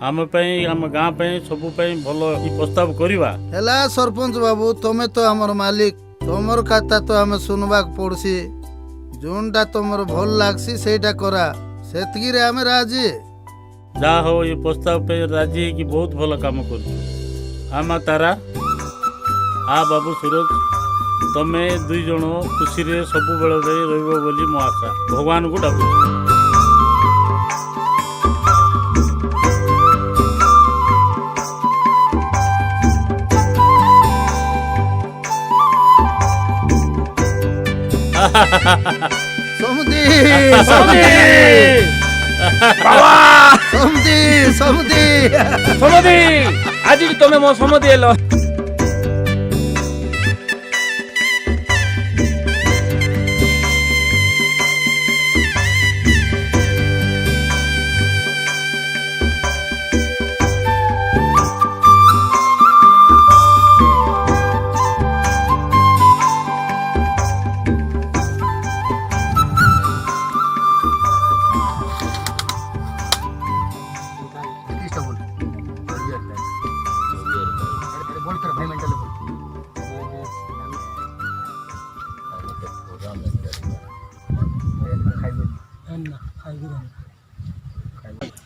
ଆମ ପାଇଁ, ଆମ ଗାଁ ପାଇଁ, ସବୁ ପାଇଁ ଭଲ ଏ ପ୍ରସ୍ତାବ କରିବା। ହେଲା ସରପଞ୍ଚ ବାବୁ, ତମେ ତ ଆମର ମାଲିକ, ତମର କଥା ତ ଆମେ ଶୁଣବାକୁ ପଡୁଛି। ଯୋଉଟା ତମର ଭଲ ଲାଗ୍ସି ସେଇଟା କରା, ସେତିକିରେ ଆମେ ରାଜି। ଯାହା ହଉ, ଏ ପ୍ରସ୍ତାବ ପାଇଁ ରାଜି ହେଇକି ବହୁତ ଭଲ କାମ କରୁଛୁ। ଆମ ତାରା, ଆ ବାବୁ ସୁରଜ, ତମେ ଦୁଇ ଜଣ ଖୁସିରେ ସବୁବେଳେ ପାଇଁ ରହିବ ବୋଲି ମୋ ଆଶା। ଭଗବାନଙ୍କୁ ଡାକୁଛି। ସମୁଦି ସମୁଦି ବାବା, ସମୁଦି ସମୁଦି ସମୁଦି, ଆଜି ତମେ ମୋ ସମୁଦି ହେଲ।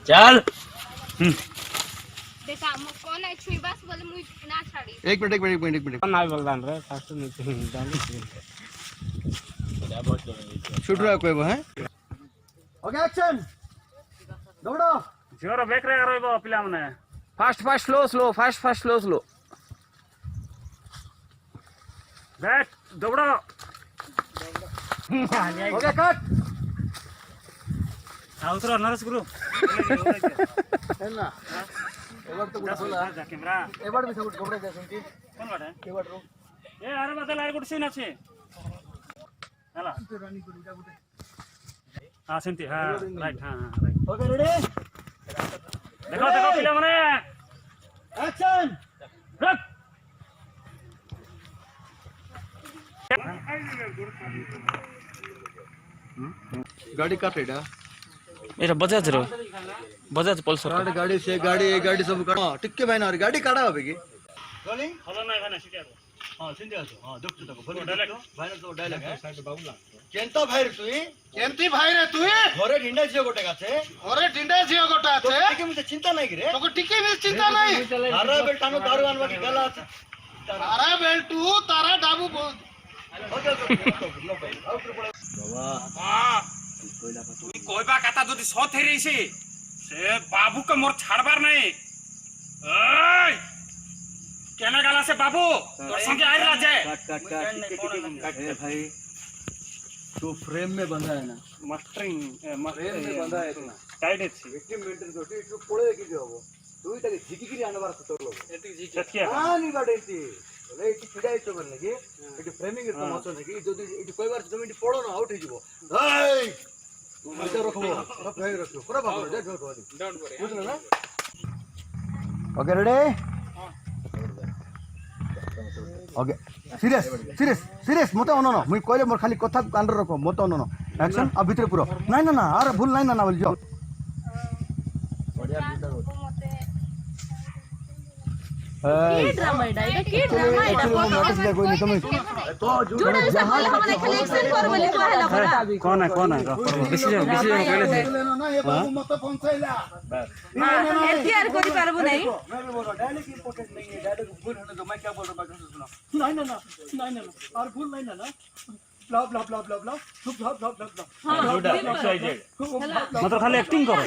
चल देखा हम कौन है छुईबास बोले मुई ना छाड़ी। एक मिनट ना बोलदान रे फास्ट नहीं जानी। छुट रहा कोई वो है। ओके एक्शन, दौड़ो। ଝିଅର ବେକରେ ରହିବ ପିଲାମାନେ। Fast fast slow slow, fast fast slow slow. Back ଦୌଡ଼। Okay cut. ଆଉ ଥର ନରେଶ ଗୁରୁ ହେଲା ଏবার তো গুড होला କ୍ୟାମେରା এবার ବି ସବୁ ଗୋବରା ଯାଇଛନ୍ତି কোন ବାଟେ କେବାଟରୁ ଏ ଆରେ ବଦଲ ଆରେ ଗୋଟେ ସିନ୍ ଅଛି ହେଲା। हाँ सेमती हाँ राइट हाँ हाँ राइट ओके रेडी देखो देखो पिला माने एक्शन रख गाड़ी का पेड़ा এটা बजाज रो बजाज पल्सर गाड़ी से गाड़ी ए गाड़ी सब काढ टिक्के भाई ना गाड़ी काढा होबे की रोलिंग हलो नाही भाई सिटी हां सिंधी आछो हां देखछु तको बोल डायलॉग भाई ना तो डायलॉग है साइड बाबू ला केंता भाई रे तुई केमती भाई रे तुई घरे ढिंडा छियो गोटे काछे घरे ढिंडा छियो गोटा আছে टिके मुझे चिंता नहीं रे তোকে টিকে মিস চিন্তা নাই हारा बेटानो दारू आनवा की गला আছে তারা বেলটু তারা ডাবু তুই কইবা কথা যদি সৎ হেরিছি সে বাবুকে মোর ছাড়বার নাই এই কেন গেল সে বাবু তোর সঙ্গে আইলা যে काट ए भाई तू फ्रेम में बंधा है ना মাস্টারিং फ्रेम में बंधा है ना টাইট আছে একটি মেইনটেইন করতে একটু পড়ে কি হবো তুই তাকে ঝিকিগিরি আনবার তোর লোক এটি জি সত্যিয়া আনি বাড়াইতি বলে এটি ফিডাই তো বল নাকি এটি ফ্রেমিং এর মত নাকি যদি এটি কয়বার তুমি এটি পড়ো না আউট হয়ে যাব এই তুমি মজা রাখো সব ভাই রাখো পুরো বাবু ডোন্ট ওয়ারি বুঝলে না okay ready okay serious serious serious मत अनन मुई कहले मोर खाली कथा कांडर रखो मत अनन एक्शन अब भीतर पूरा नहीं ना ना अरे भूल नहीं ना ना बोल जाओ के ड्रामा एडा एडा के ड्रामा एडा नोटिस दे कोई नहीं तुम तो जोड़ा से बोले हमने खाली एक्शन कर बोले कहला पड़ा कौन है बेसी जाओ कहले से না এ বাবু মতে পৌঁছাইলা एफआईआर करि पारबो नहीं मैं भी बोल रहा डायलॉग इंपॉर्टेंट नहीं है डायलॉग भूल होने दो मैं क्या बोल रहा हूं सुनो नहीं ना और भूल नहीं ना ब्ला ब्ला ब्ला ब्ला ब्ला ब्ला ब्ला ब्ला ब्ला हां मतलब खाली एक्टिंग करो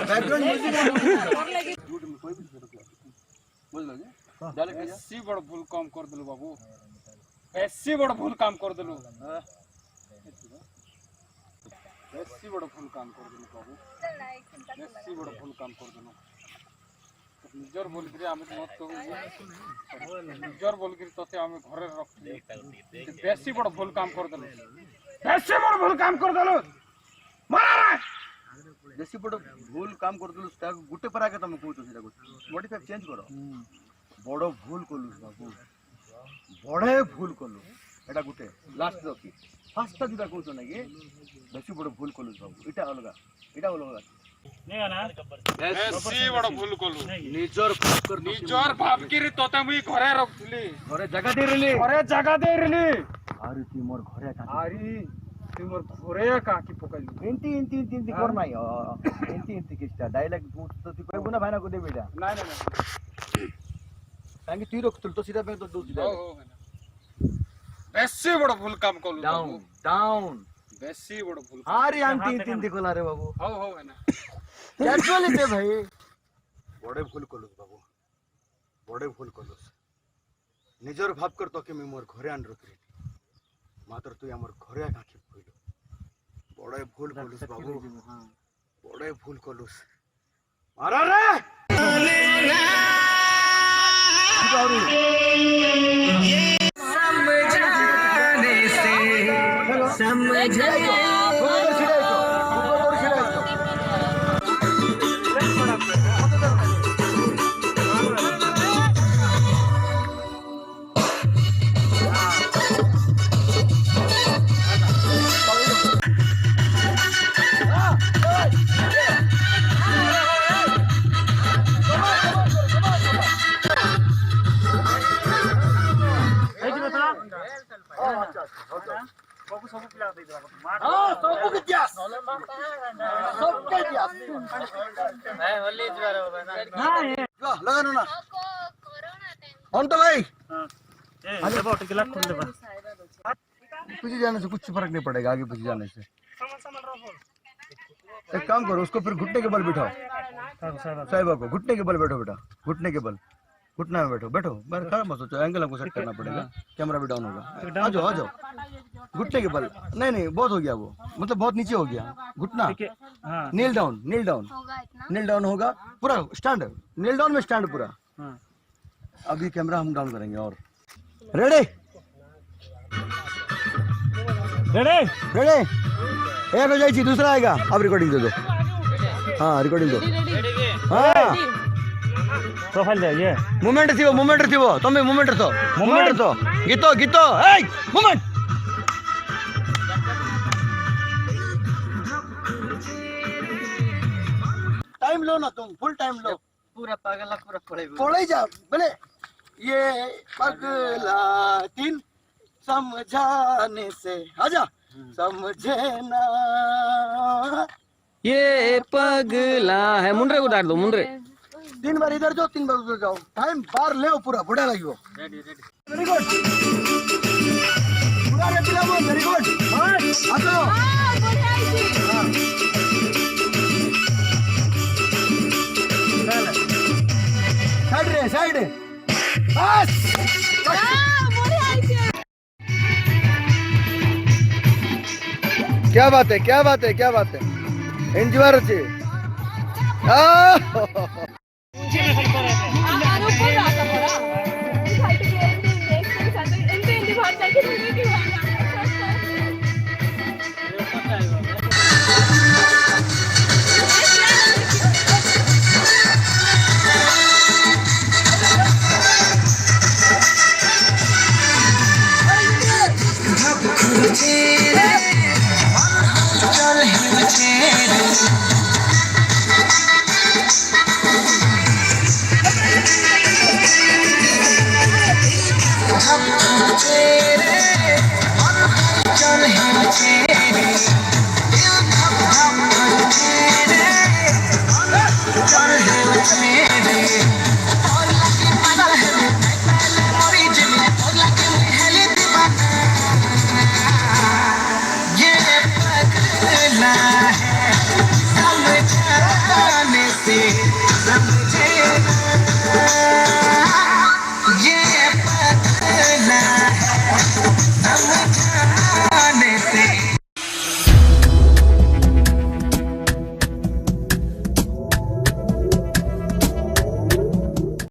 बैकग्राउंड म्यूजिक बोल लो डायलॉग ऐसी बड़ भूल काम कर दिलो बाबू ऐसी बड़ भूल काम कर दिलो ऐसी बड़ भूल काम कर दिलो बाबू ऐसी बड़ भूल काम कर दिलो निजर बोल के हम मत कहू निजर बोल के तते हम घरे रखली बेसी बड़ भूल काम कर दिलो बेसी बड़ भूल काम कर दिलो मारा जैसे बड़ भूल काम कर दिलु ता गुटे पर आके तुम कहू सेटा मॉडिफाई चेंज करो बड़ भूल कलु बाबू बड़े भूल कलु एटा गुटे लास्ट रखी फास्ट दिदा कहू ना कि बेसी बड़ भूल कलु बाबू एटा अलगा नहीं ना ऐसी बड़ भूल कलु निजर भाव कर निजर भाव की रे तते मुई घरे रखली घरे जगह दे रेली घरे जगह दे रेली अरे ती मोर घरे का आरी तुम मोर घरे काकी पकइलु इंती कर नाही इंती किस्ता डायलॉग तो तू कहबो ना भाईना को दे बेटा नहीं काहे ती रखतल तो सीधा पे तो दो सीधा ऐसी बड़ भूल काम कलु डाउन बेसी बड़ भूल अरे इंती कोला रे बाबू हो है ना कैजुअली पे भाई बड़े भूल कलुस बाबू बड़े भूल कलुस निजर भाव कर तो के मैं मोर घरे आन रखली मात्र तू हमर घरे आखि फुइलो बड़े भूल कलुस बाबू बड़े भूल कलुस मारा रे समझाने से समझाया लगानो ना अंत भाई पीछे जाने से कुछ फर्क नहीं पड़ेगा आगे पीछे जाने से एक काम करो उसको फिर घुटने के बल बिठाओ साहिबा को घुटने के बल बैठो बेटा घुटने के बल घुटना में बैठो बैठो बाहर खड़ा मत सोचो एंगल हमको सेट करना पड़ेगा कैमरा भी डाउन होगा आ जाओ घुटने के बल नहीं बहुत हो गया वो मतलब बहुत नीचे हो गया घुटना नील डाउन होगा पूरा स्टैंड नील डाउन में स्टैंड पूरा अभी कैमरा हम डाउन करेंगे और रेडी रेडी रेडी एक हो जाएगी दूसरा आएगा अब रिकॉर्डिंग दे दो हाँ रिकॉर्डिंग दो हाँ प्रोफाइल दे ये मूवमेंट थी वो तुम्हें मूवमेंट तो गीतो ए मूवमेंट टाइम लो ना तुम फुल टाइम लो पूरा पागल पूरा पड़े जा बोले ये पगला दिन समझाने से आजा समझे ना ये पगला है मुंडरे को डाल दो मुंडरे 3 बार इधर जाओ 3 बार उधर जाओ टाइम बार ले पूरा बुढ़ा लगियो वेरी गुड पूरा रेडी लगो वेरी गुड हां चलो साइड बस क्या बात है एंजॉय अच्छे ये पगला है